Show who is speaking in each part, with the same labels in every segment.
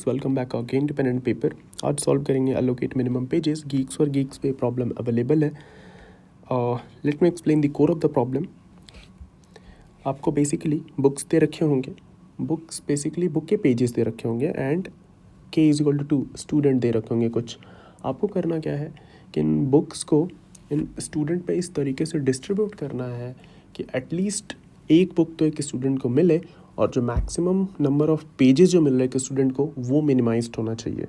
Speaker 1: Guys, welcome back again to pen and paper. आज solve करेंगे allocate minimum pages. Geeks for geeks पे problem available है। Let me explain the core of the problem. आपको basically books दे रखे होंगे, books basically book के pages दे रखे होंगे and k is equal to 2 student दे रखे होंगे कुछ। आपको करना क्या है कि इन बुक्स को इन स्टूडेंट पे इस तरीके से डिस्ट्रीब्यूट करना है कि एटलीस्ट एक बुक तो एक स्टूडेंट को मिले और जो मैक्सिमम नंबर ऑफ पेजेस जो मिल रहे हैं स्टूडेंट को वो मिनिमाइज्ड होना चाहिए।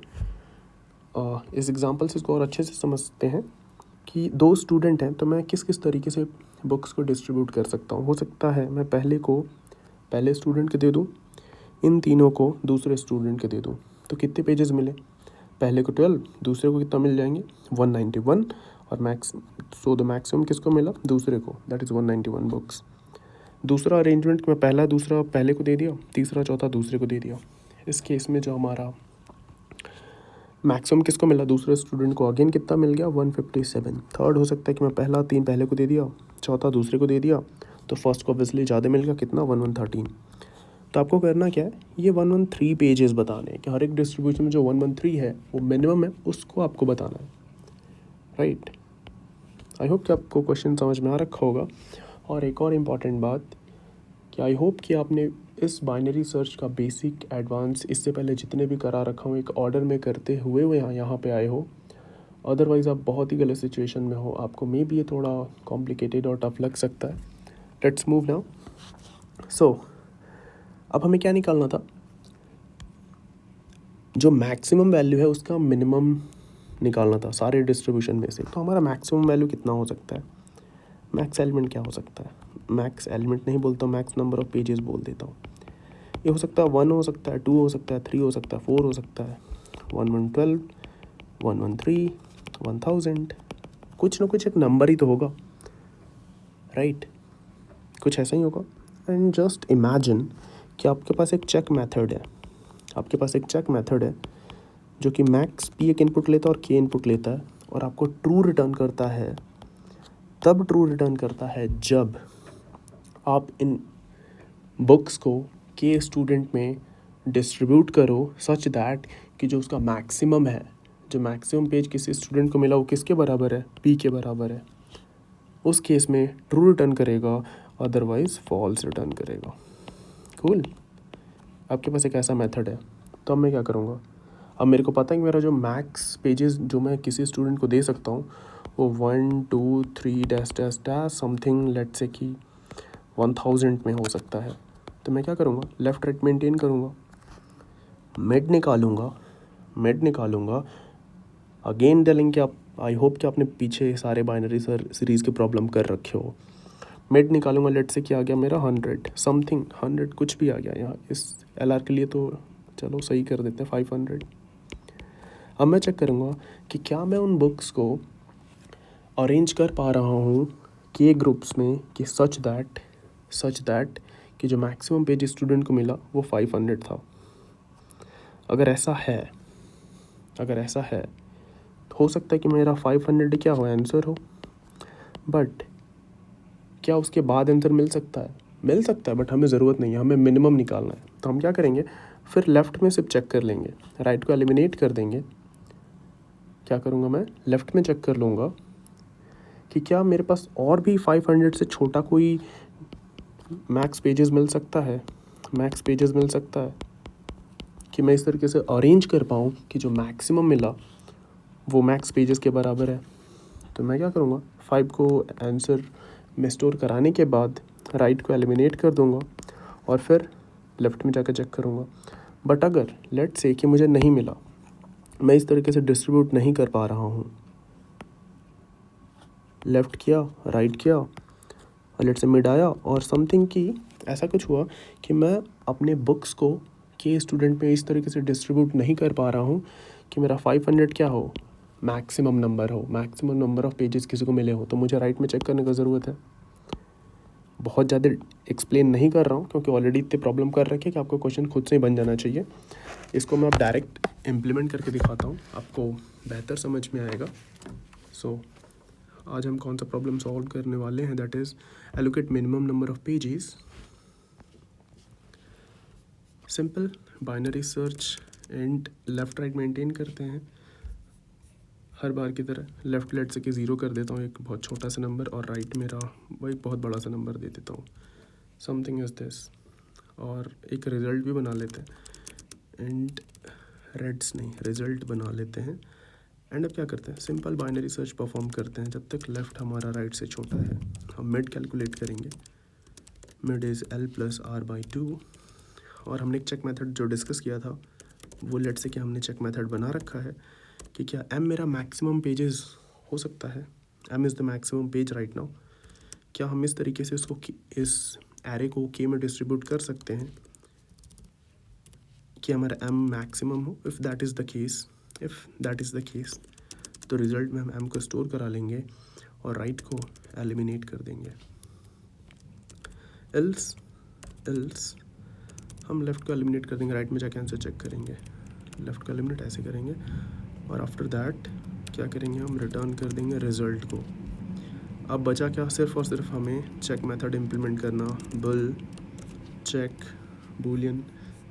Speaker 1: इस एग्जांपल से इसको और अच्छे से समझते हैं कि 2 स्टूडेंट हैं तो मैं किस किस तरीके से बुक्स को डिस्ट्रीब्यूट कर सकता हूँ। हो सकता है मैं पहले स्टूडेंट के दे दूँ, इन तीनों को दूसरे स्टूडेंट के दे दूँ। तो कितने पेजेस मिले? पहले को 12, दूसरे को कितना मिल जाएंगे 191 और द मैक्सिमम किसको मिला? दूसरे को, दैट इज़ 191 बुक्स। दूसरा अरेंजमेंट में पहला दूसरा पहले को दे दिया, तीसरा चौथा दूसरे को दे दिया। इस केस में जो हमारा मैक्सिमम किसको मिला? दूसरे स्टूडेंट को। अगेन कितना मिल गया? 157। थर्ड हो सकता है कि मैं पहला 3 पहले को दे दिया, चौथा दूसरे को दे दिया, तो फर्स्ट को ऑब्वियसली ज़्यादा मिल गया, कितना? 1113। तो आपको करना क्या है, ये 113 पेजेस बताने हैं कि हर एक डिस्ट्रीब्यूशन में जो 113 है वो मिनिमम है, उसको आपको बताना है, राइट। आई होप कि आपको क्वेश्चन समझ में आ रखा होगा। और एक और इम्पॉर्टेंट बात कि आई होप कि आपने इस बाइनरी सर्च का बेसिक एडवांस इससे पहले जितने भी करा रखा हूँ एक ऑर्डर में करते हुए यहाँ पे आए हो। अदरवाइज़ आप बहुत ही गलत सिचुएशन में हो, आपको मे बी ये थोड़ा कॉम्प्लिकेटेड और टफ लग सकता है। Let's move now. सो अब हमें क्या निकालना था? जो मैक्सिमम वैल्यू है उसका मिनिमम निकालना था सारे डिस्ट्रीब्यूशन में से। तो हमारा मैक्सिमम वैल्यू कितना हो सकता है? मैक्स एलिमेंट क्या हो सकता है? मैक्स एलिमेंट नहीं बोलता हूँ, मैक्स नंबर ऑफ पेजेस बोल देता हूँ। ये हो सकता है 1 हो सकता है, 2 हो सकता है, 3 हो सकता है, 4 हो सकता है, 1112, 113, 1000। कुछ ना कुछ एक नंबर ही तो होगा, राइट? कुछ ऐसा ही होगा। एंड जस्ट इमेजिन कि आपके पास एक चेक मेथड है, जो कि मैक्स पी एक इनपुट लेता है और के इनपुट लेता है और आपको ट्रू रिटर्न करता है। तब ट्रू रिटर्न करता है जब आप इन बुक्स को के स्टूडेंट में डिस्ट्रीब्यूट करो सच दैट कि जो उसका मैक्सिमम है, जो मैक्सिमम पेज किसी स्टूडेंट को मिला वो किसके बराबर है? पी के बराबर है। उस केस में ट्रू रिटर्न करेगा, अदरवाइज फॉल्स रिटर्न करेगा। कूल। आपके पास एक ऐसा मेथड है। तो अब मैं क्या करूँगा? अब मेरे को पता है कि मेरा जो मैक्स पेजेस जो मैं किसी स्टूडेंट को दे सकता हूँ वो 1 2 3 dash dash dash something let's say कि 1000 में हो सकता है। तो मैं क्या करूँगा? लेफ़्ट राइट मेंटेन करूँगा, मिड निकालूँगा। अगेन टेलिंग कि आप, आई होप कि आपने पीछे सारे बाइनरी सीरीज़ के प्रॉब्लम कर रखे हो। मिड निकालूँगा, लेट से क्या आ गया मेरा 100 समथिंग, 100 कुछ भी आ गया यहाँ। इस LR के लिए तो चलो सही कर देते हैं 500। अब मैं चेक करूँगा कि क्या मैं उन बुक्स को अरेंज कर पा रहा हूँ के ग्रुप्स में कि सच दैट कि जो मैक्सिमम पेज स्टूडेंट को मिला वो 500 था। अगर ऐसा है तो हो सकता है कि मेरा 500 क्या हो, आंसर हो। बट क्या उसके बाद आंसर मिल सकता है? मिल सकता है, बट हमें ज़रूरत नहीं है, हमें मिनिमम निकालना है। तो हम क्या करेंगे, फिर लेफ़्ट में सिर्फ चेक कर लेंगे, राइट को एलिमिनेट कर देंगे। क्या करूँगा मैं? लेफ़्ट में चेक कर लूँगा कि क्या मेरे पास और भी 500 से छोटा कोई मैक्स पेजेस मिल सकता है कि मैं इस तरीके से अरेंज कर पाऊँ कि जो मैक्सिमम मिला वो मैक्स पेजेस के बराबर है। तो मैं क्या करूँगा, 5 को आंसर में स्टोर कराने के बाद राइट को एलिमिनेट कर दूँगा और फिर लेफ़्ट में जाकर चेक करूँगा। बट अगर लेट्स से कि मुझे नहीं मिला, मैं इस तरीके से डिस्ट्रीब्यूट नहीं कर पा रहा हूँ, लेफ़्ट किया, राइट किया और लेट्स से मिड आया और समथिंग की ऐसा कुछ हुआ कि मैं अपने बुक्स को के स्टूडेंट में इस तरीके से डिस्ट्रीब्यूट नहीं कर पा रहा हूँ कि मेरा 500 क्या हो, मैक्सिमम नंबर ऑफ पेजेस किसी को मिले हो, तो मुझे राइट में चेक करने का ज़रूरत है। बहुत ज़्यादा एक्सप्लेन नहीं कर रहा हूँ क्योंकि ऑलरेडी इतने प्रॉब्लम कर रखे कि आपको क्वेश्चन खुद से ही बन जाना चाहिए। इसको मैं अब डायरेक्ट इम्प्लीमेंट करके दिखाता हूँ, आपको बेहतर समझ में आएगा। सो आज हम कौन सा प्रॉब्लम सॉल्व करने वाले हैं, that is allocate minimum number of pages. Simple binary search and left right maintain करते हैं हर बार की तरह। लेफ़्ट लेट से कि 0 कर देता हूँ एक बहुत छोटा सा नंबर, और राइट मेरा वही बहुत बड़ा सा नंबर दे देता हूँ, समथिंग इज़ दिस। और एक रिज़ल्ट भी बना लेते हैं, एंड रेड्स नहीं, रिज़ल्ट बना लेते हैं। एंड अब क्या करते हैं, सिंपल बाइनरी सर्च परफॉर्म करते हैं। जब तक लेफ़्ट हमारा राइट से छोटा है हम मिड कैलकुलेट करेंगे। मिड इज़ L+R/2, और हमने एक चेक मेथड जो डिस्कस किया था वो लेट से कि हमने चेक मेथड बना रखा है कि क्या m मेरा मैक्सिमम पेजेस हो सकता है, m is the maximum page right now. क्या हम इस तरीके से इसको इस एरे को k में डिस्ट्रीब्यूट कर सकते हैं कि हमारा m मैक्सिमम हो। If that is the case तो रिज़ल्ट में हम m को स्टोर करा लेंगे और राइट को एलिमिनेट कर देंगे। एल्स हम लेफ़्ट को एलिमिनेट कर देंगे, राइट में जाके आंसर चेक करेंगे। लेफ़्ट को एलिमिनेट ऐसे करेंगे, और आफ्टर दैट क्या करेंगे, हम रिटर्न कर देंगे रिज़ल्ट को। अब बचा क्या, सिर्फ और सिर्फ हमें चेक मेथड इम्प्लीमेंट करना। बुल चेक बूलियन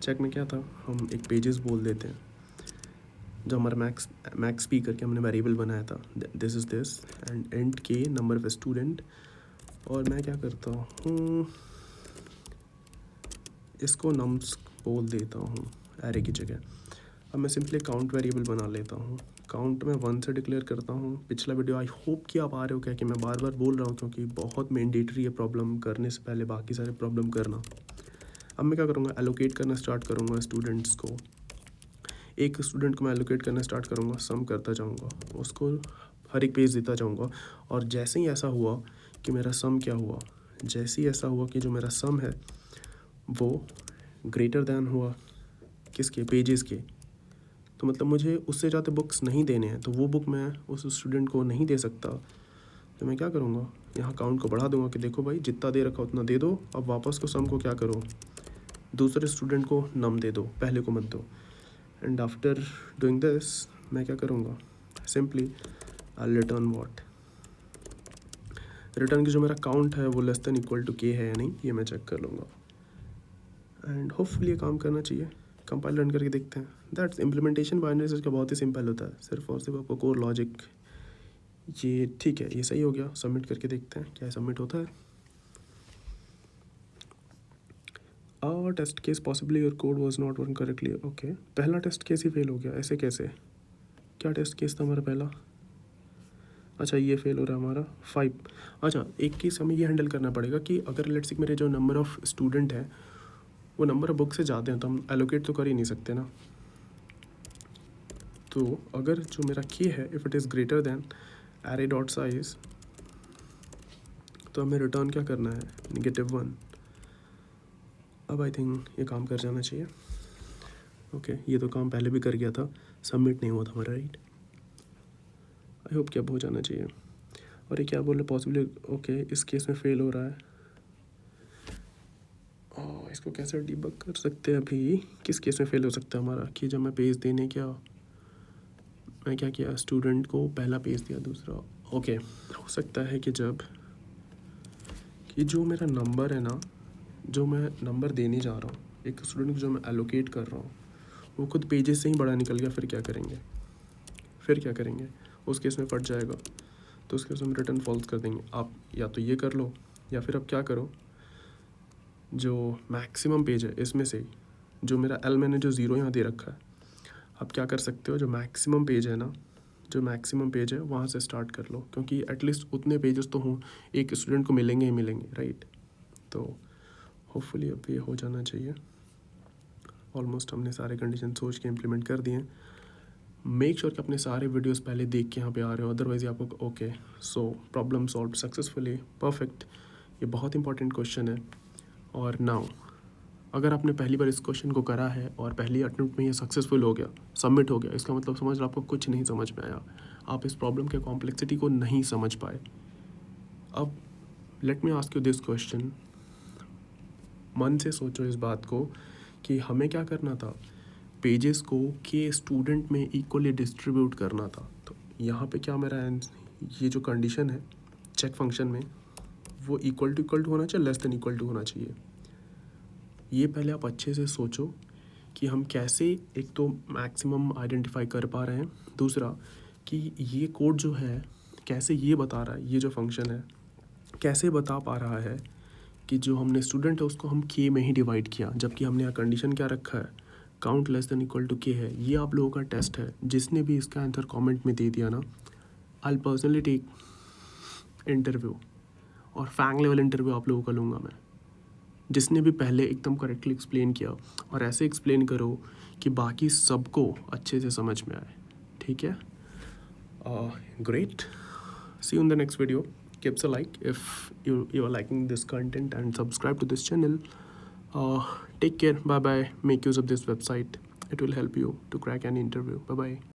Speaker 1: चेक में क्या था, हम एक पेजेस बोल देते हैं जो हमारा मैक्स पी करके हमने वेरिएबल बनाया था, this is this, and and के नंबर ऑफ स्टूडेंट। और मैं क्या करता हूँ, इसको नम्स बोल देता हूँ एरे की जगह। अब मैं सिंपली काउंट वेरिएबल बना लेता हूँ। काउंट में 1 से डिक्लेयर करता हूँ। पिछला वीडियो आई होप कि आप आ रहे हो क्या, कि मैं बार बार बोल रहा हूँ क्योंकि बहुत मैंडेटरी है प्रॉब्लम करने से पहले बाकी सारे प्रॉब्लम करना। अब मैं क्या करूँगा, एलोकेट करना स्टार्ट करूँगा स्टूडेंट्स को। एक स्टूडेंट को मैं एलोकेट करना स्टार्ट करूँगा, सम करता जाऊँगा, उसको हर एक पेज देता जाऊँगा। और जैसे ही ऐसा हुआ कि मेरा सम क्या हुआ, जैसे ही ऐसा हुआ कि जो मेरा सम है वो ग्रेटर दैन हुआ किसके, पेजेस के, तो मतलब मुझे उससे ज़्यादा बुक्स नहीं देने हैं, तो वो बुक मैं उस स्टूडेंट को नहीं दे सकता। तो मैं क्या करूँगा, यहाँ काउंट को बढ़ा दूँगा कि देखो भाई जितना दे रखा उतना दे दो, अब वापस को सम को क्या करो, दूसरे स्टूडेंट को नम दे दो, पहले को मत दो। एंड आफ्टर डूइंग दिस मैं क्या करूँगा, simply I return what, return की जो मेरा काउंट है वो less than equal to k है या नहीं, ये मैं चेक कर लूँगा। एंड होपफुली ये काम करना चाहिए। कंपाइल रन करके देखते हैं। दैट्स इम्प्लीमेंटेशन बाइनरी सर्च का बहुत ही सिंपल होता है, सिर्फ और सिर्फ आपको कोर लॉजिक, ये ठीक है, ये सही हो गया। सबमिट करके देखते हैं क्या सबमिट होता है। Test case possibly your code was not working correctly. Okay, पहला टेस्ट केस ही फेल हो गया, ऐसे कैसे, क्या टेस्ट केस था हमारा पहला, अच्छा ये फेल हो रहा है हमारा 5। अच्छा, एक केस हमें ये हैंडल करना पड़ेगा कि अगर लेट्स से मेरे जो नंबर ऑफ़ स्टूडेंट हैं वो नंबर ऑफ बुक से ज़्यादा हैं तो हम एलोकेट तो कर ही नहीं सकते ना। तो अगर जो मेरा के है if it is greater than array dot size, तो हमें रिटर्न क्या करना है, -1। अब आई थिंक ये काम कर जाना चाहिए। ओके, ये तो काम पहले भी कर गया था, सबमिट नहीं हुआ था हमारा, राइट। आई होप कि अब हो जाना चाहिए। और ये क्या बोल रहे पॉसिबली, ओके इस केस में फ़ेल हो रहा है। इसको कैसे डिबग कर सकते हैं अभी, किस केस में फ़ेल हो सकता है हमारा, कि जब मैं पेज देने मैं क्या किया, स्टूडेंट को पहला पेज दिया, दूसरा। ओके, हो सकता है कि जब कि जो मेरा नंबर है ना, जो मैं नंबर देने जा रहा हूँ एक स्टूडेंट को, जो मैं एलोकेट कर रहा हूँ वो खुद पेजेस से ही बड़ा निकल गया, फिर क्या करेंगे, उस केस में फट जाएगा। तो उसके हम रिटर्न फॉल्स कर देंगे। आप या तो ये कर लो, या फिर अब क्या करो, जो मैक्सिमम पेज है इसमें से जो मेरा एल मैंने जो 0 यहाँ दे रखा है, आप क्या कर सकते हो, जो मैक्सिमम पेज है ना, जो मैक्सिमम पेज है वहाँ से स्टार्ट कर लो, क्योंकि एटलीस्ट उतने पेजेस तो हों, एक स्टूडेंट को मिलेंगे ही मिलेंगे, राइट। तो होपफुली अब ये हो जाना चाहिए। ऑलमोस्ट हमने सारे कंडीशन सोच के इम्प्लीमेंट कर दिए हैं। मेक श्योर कि अपने सारे वीडियोस पहले देख के यहाँ पे आ रहे हो, अदरवाइज़ आपको okay so problem solve successfully, perfect. ये बहुत इंपॉर्टेंट क्वेश्चन है। और नाउ अगर आपने पहली बार इस क्वेश्चन को करा है और पहली अटेम्प्ट में ये सक्सेसफुल हो गया, सबमिट हो गया, इसका मतलब समझ लो आपको कुछ नहीं समझ में आया, आप इस प्रॉब्लम के कॉम्प्लेक्सिटी को नहीं समझ पाए। अब let me ask you this question, मन से सोचो इस बात को कि हमें क्या करना था, पेजेस को के स्टूडेंट में इक्वली डिस्ट्रीब्यूट करना था। तो यहाँ पे क्या मेरा ये जो कंडीशन है चेक फंक्शन में, वो इक्वल टू होना चाहिए, लेस देन इक्वल टू होना चाहिए। ये पहले आप अच्छे से सोचो कि हम कैसे एक तो मैक्सिमम आइडेंटिफाई कर पा रहे हैं, दूसरा कि ये कोड जो है कैसे ये बता रहा है, ये जो फंक्शन है कैसे बता पा रहा है कि जो हमने स्टूडेंट है उसको हम के में ही डिवाइड किया, जबकि हमने यहाँ कंडीशन क्या रखा है, count less than equal to k है। ये आप लोगों का टेस्ट है, जिसने भी इसका आंसर कमेंट में दे दिया ना, आई पर्सनली टेक इंटरव्यू, और फैंग लेवल इंटरव्यू आप लोगों का लूँगा मैं। जिसने भी पहले एकदम करेक्टली एक्सप्लेन किया, और ऐसे एक्सप्लेन करो कि बाकी सबको अच्छे से समझ में आए, ठीक है? Great. See you in the next video. Give us a like if you are liking this content, and subscribe to this channel. Take care. Bye bye. Make use of this website. It will help you to crack an interview. Bye bye.